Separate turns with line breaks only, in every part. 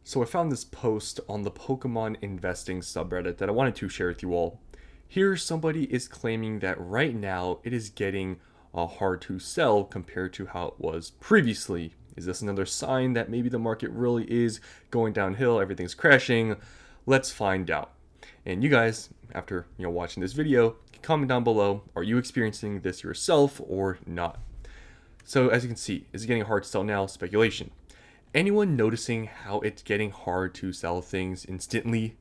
So I found this post on the Pokemon investing subreddit that I wanted to share with you all. Here, somebody is claiming that right now it is getting hard to sell compared to how it was previously. Is this another sign that maybe the market really is going downhill, everything's crashing? Let's find out. And you guys, after watching this video, comment down below, are you experiencing this yourself or not? So as you can see, is it getting hard to sell now? Speculation. Anyone noticing how it's getting hard to sell things instantly?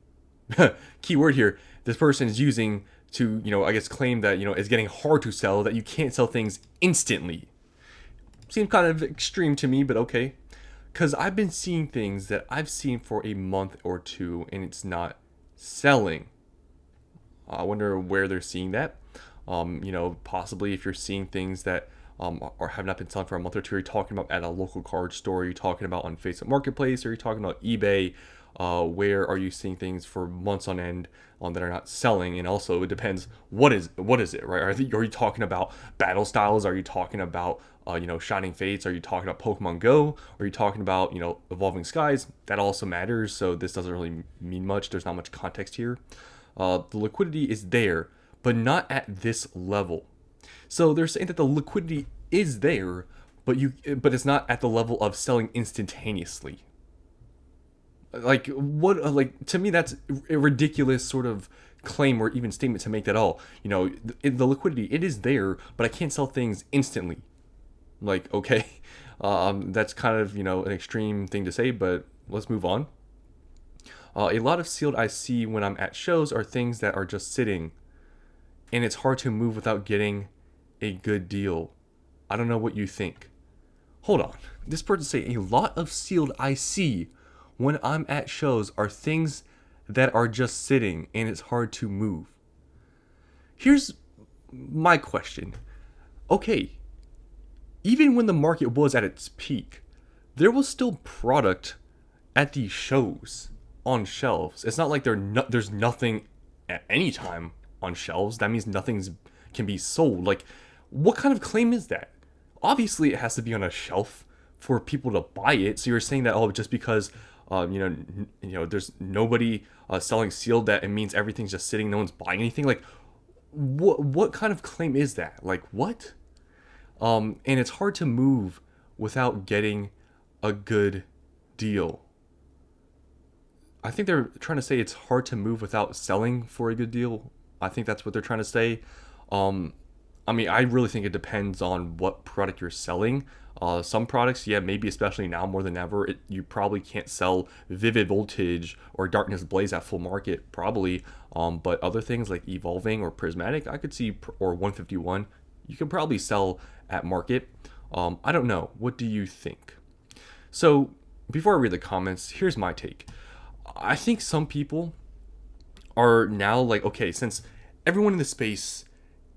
Keyword here, this person is using to, I guess claim that, it's getting hard to sell, that you can't sell things instantly. Seems kind of extreme to me, but okay. Because I've been seeing things that I've seen for a month or two and it's not selling. I wonder where they're seeing that. Possibly if you're seeing things that or have not been selling for a month or two, are you talking about at a local card store? Are you talking about on Facebook Marketplace? Are you talking about eBay? Where are you seeing things for months on end that are not selling? And also, it depends what is it, right? Are you talking about battle styles? Are you talking about Shining Fates? Are you talking about Pokemon Go? Are you talking about Evolving Skies? That also matters. So this doesn't really mean much. There's not much context here. The liquidity is there, but not at this level. So they're saying that the liquidity is there, but it's not at the level of selling instantaneously. Like what? Like to me, that's a ridiculous sort of claim or even statement to make that all. The liquidity, it is there, but I can't sell things instantly. Like okay, that's kind of an extreme thing to say, but let's move on. A lot of sealed I see when I'm at shows are things that are just sitting, and it's hard to move without getting a good deal. I don't know what you think. Hold on. This person say a lot of sealed I see when I'm at shows are things that are just sitting and it's hard to move. Here's my question. Okay, even when the market was at its peak, there was still product at these shows on shelves. It's not like there's nothing at any time on shelves. That means nothing's can be sold. Like, what kind of claim is that? Obviously, it has to be on a shelf for people to buy it. So you're saying that just because there's nobody selling sealed, that it means everything's just sitting, no one's buying anything. Like, what kind of claim is that? Like, what? And it's hard to move without getting a good deal. I think they're trying to say it's hard to move without selling for a good deal. I think that's what they're trying to say. I really think it depends on what product you're selling. Some products, yeah, maybe especially now more than ever, you probably can't sell Vivid Voltage or Darkness Blaze at full market, probably. But other things like Evolving or Prismatic, I could see, or 151, you could probably sell at market. I don't know. What do you think? So before I read the comments, here's my take. I think some people are now like, okay, since everyone in the space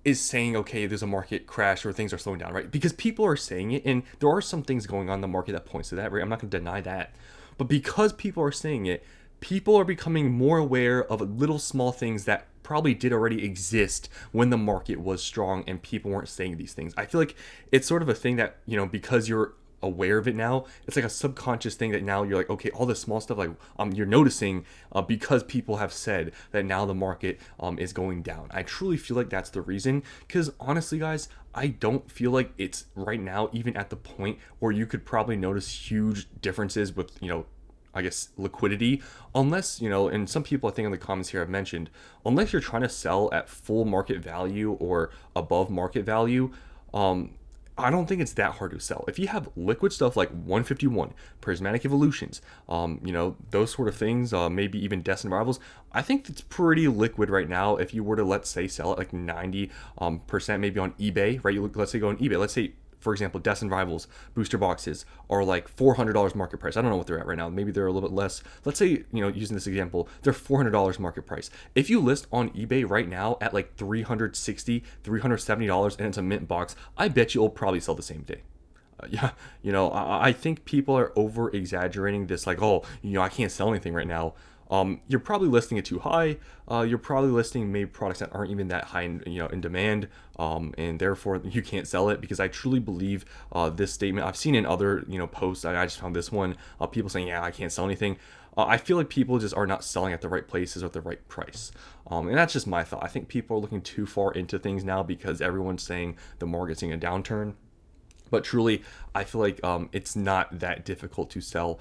is saying, okay, there's a market crash or things are slowing down, right? Because people are saying it, and there are some things going on in the market that points to that, right? I'm not going to deny that. But because people are saying it, people are becoming more aware of little small things that probably did already exist when the market was strong and people weren't saying these things. I feel like it's sort of a thing that, because you're aware of it now, it's like a subconscious thing that now you're like, okay, all this small stuff, like you're noticing because people have said that now the market is going down. I truly feel like that's the reason, because honestly guys, I don't feel like it's right now even at the point where you could probably notice huge differences with I guess liquidity, unless and some people I think in the comments here have mentioned, unless you're trying to sell at full market value or above market value, I don't think it's that hard to sell. If you have liquid stuff like 151, Prismatic Evolutions, those sort of things, maybe even Destined Rivals, I think it's pretty liquid right now. If you were to, let's say, sell it like 90% maybe on eBay, right? Let's say go on eBay. Let's say, for example, Destined Rivals booster boxes are like $400 market price. I don't know what they're at right now. Maybe they're a little bit less. Let's say, using this example, they're $400 market price. If you list on eBay right now at like $360, $370 and it's a mint box, I bet you it'll probably sell the same day. I think people are over exaggerating this, like, oh, I can't sell anything right now. You're probably listing it too high. You're probably listing maybe products that aren't even that high in demand, and therefore you can't sell it. Because I truly believe this statement. I've seen in other posts. I just found this one. People saying, yeah, I can't sell anything. I feel like people just are not selling at the right places or at the right price. And that's just my thought. I think people are looking too far into things now because everyone's saying the market's in a downturn. But truly, I feel like it's not that difficult to sell,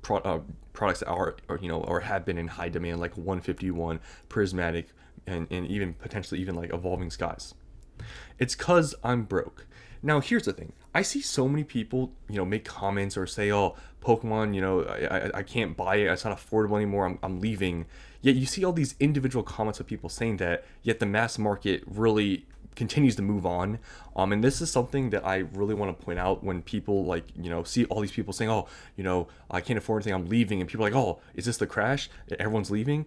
products that are, or have been in high demand, like 151, Prismatic, and even potentially even like Evolving Skies. It's cause I'm broke. Now here's the thing. I see so many people, make comments or say, "Oh, Pokemon, I can't buy it. It's not affordable anymore. I'm leaving." Yet you see all these individual comments of people saying that. Yet the mass market really continues to move on. And this is something that I really want to point out when people see all these people saying, "Oh, I can't afford anything. I'm leaving," and people are like, "Oh, is this the crash? Everyone's leaving."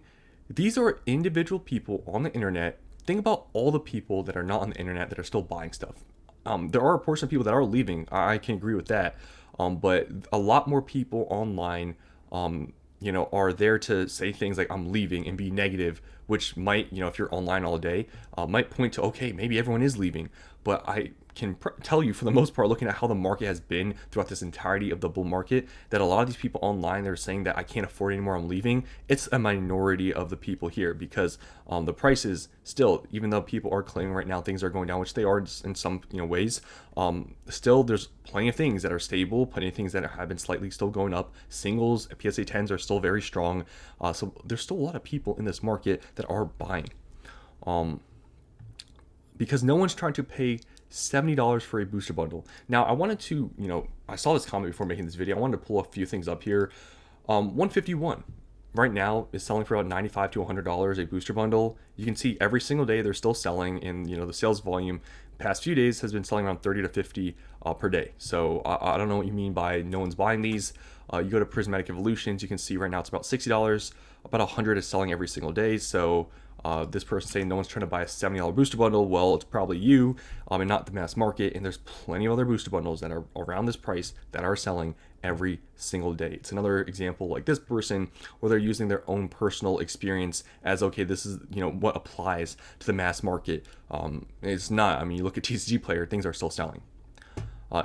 These are individual people on the internet. Think about all the people that are not on the internet that are still buying stuff. There are a portion of people that are leaving. I can agree with that. But a lot more people online, are there to say things like "I'm leaving" and be negative, which might, if you're online all day, might point to, okay, maybe everyone is leaving. But I can tell you, for the most part, looking at how the market has been throughout this entirety of the bull market, that a lot of these people online, they're saying that I can't afford it anymore, I'm leaving. It's a minority of the people here, because the prices still, even though people are claiming right now things are going down, which they are in some ways, still there's plenty of things that are stable, plenty of things that have been slightly still going up. Singles, PSA 10s are still very strong. So there's still a lot of people in this market that are buying. Because no one's trying to pay $70 for a booster bundle. Now, I wanted to, I saw this comment before making this video. I wanted to pull a few things up here. 151 right now is selling for about $95 to $100 a booster bundle. You can see every single day they're still selling, and the sales volume past few days has been selling around 30 to 50 per day. So I don't know what you mean by no one's buying these. You go to Prismatic Evolutions, you can see right now it's about $60. About 100 is selling every single day. So this person saying no one's trying to buy a $70 booster bundle, well, it's probably you, and not the mass market. And there's plenty of other booster bundles that are around this price that are selling every single day. It's another example like this person where they're using their own personal experience as, okay, this is what applies to the mass market. It's not. I mean, you look at TCG Player, things are still selling.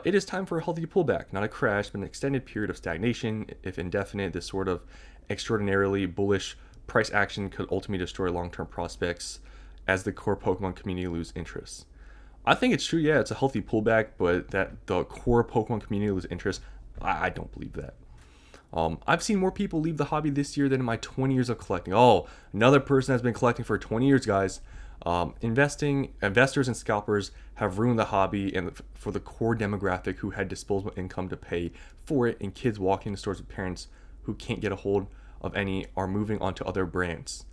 It is time for a healthy pullback, not a crash, but an extended period of stagnation. If indefinite, this sort of extraordinarily bullish price action could ultimately destroy long-term prospects as the core Pokemon community lose interest. I think it's true, yeah, it's a healthy pullback, but that the core Pokemon community lose interest, I don't believe that. I've seen more people leave the hobby this year than in my 20 years of collecting. Oh, another person has been collecting for 20 years, guys. Investors and scalpers have ruined the hobby and for the core demographic who had disposable income to pay for it, and kids walking into stores with parents who can't get a hold of any are moving on to other brands.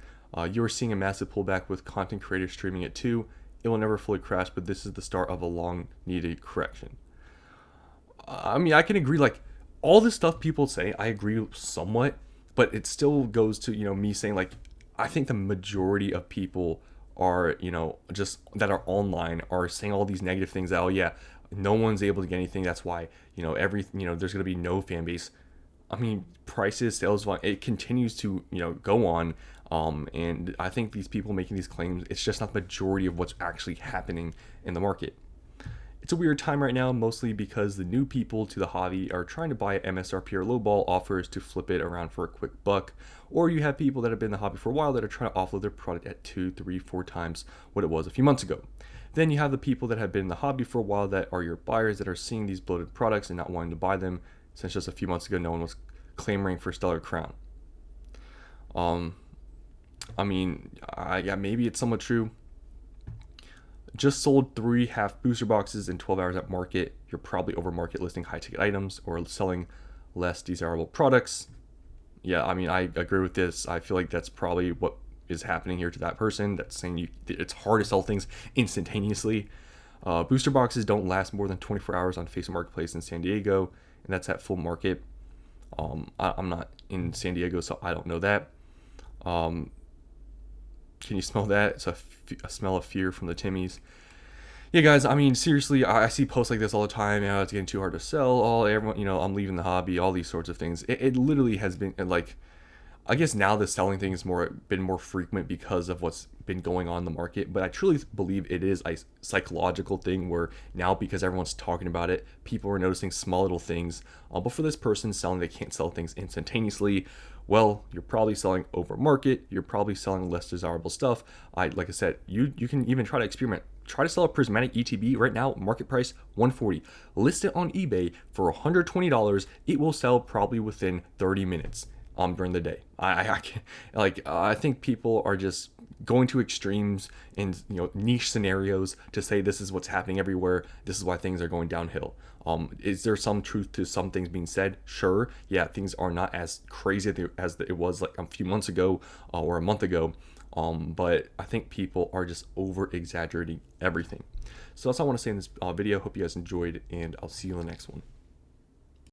You are seeing a massive pullback with content creators streaming it too. It will never fully crash, but this is the start of a long needed correction. I mean, I can agree, like all this stuff people say, I agree somewhat, but it still goes to, me saying like, I think the majority of people are, just that are online are saying all these negative things that, oh yeah, no one's able to get anything. That's why, there's going to be no fan base. I mean, prices, sales volume, it continues to, go on. And I think these people making these claims, it's just not the majority of what's actually happening in the market. It's a weird time right now, mostly because the new people to the hobby are trying to buy MSRP or lowball offers to flip it around for a quick buck. Or you have people that have been in the hobby for a while that are trying to offload their product at 2, 3, 4 times what it was a few months ago. Then you have the people that have been in the hobby for a while that are your buyers that are seeing these bloated products and not wanting to buy them, since just a few months ago no one was clamoring for Stellar Crown. I mean, yeah, maybe it's somewhat true. Just sold 3 half booster boxes in 12 hours at market. You're probably over market listing high ticket items or selling less desirable products. Yeah, I mean, I agree with this. I feel like that's probably what is happening here to that person that's saying it's hard to sell things instantaneously. Booster boxes don't last more than 24 hours on Facebook Marketplace in San Diego, and that's at full market. I'm not in San Diego, so I don't know that. Can you smell that? It's a smell of fear from the Timmies. Yeah, guys, I mean, seriously, I see posts like this all the time. It's getting too hard to sell. Everyone, I'm leaving the hobby, all these sorts of things. It literally has been, like, I guess now the selling thing has been more frequent because of what's been going on in the market, but I truly believe it is a psychological thing where now, because everyone's talking about it, people are noticing small little things. But for this person selling, they can't sell things instantaneously. Well, you're probably selling over market. You're probably selling less desirable stuff. Like I said, you can even try to experiment. Try to sell a prismatic ETB right now, market price 140. List it on eBay for $120. It will sell probably within 30 minutes during the day. I can't, I think people are just going to extremes in niche scenarios to say this is what's happening everywhere. This is why things are going downhill. Is there some truth to some things being said? Sure. Yeah, things are not as crazy as it was like a few months ago or a month ago. But I think people are just over exaggerating everything. So that's all I want to say in this video. Hope you guys enjoyed, and I'll see you in the next one.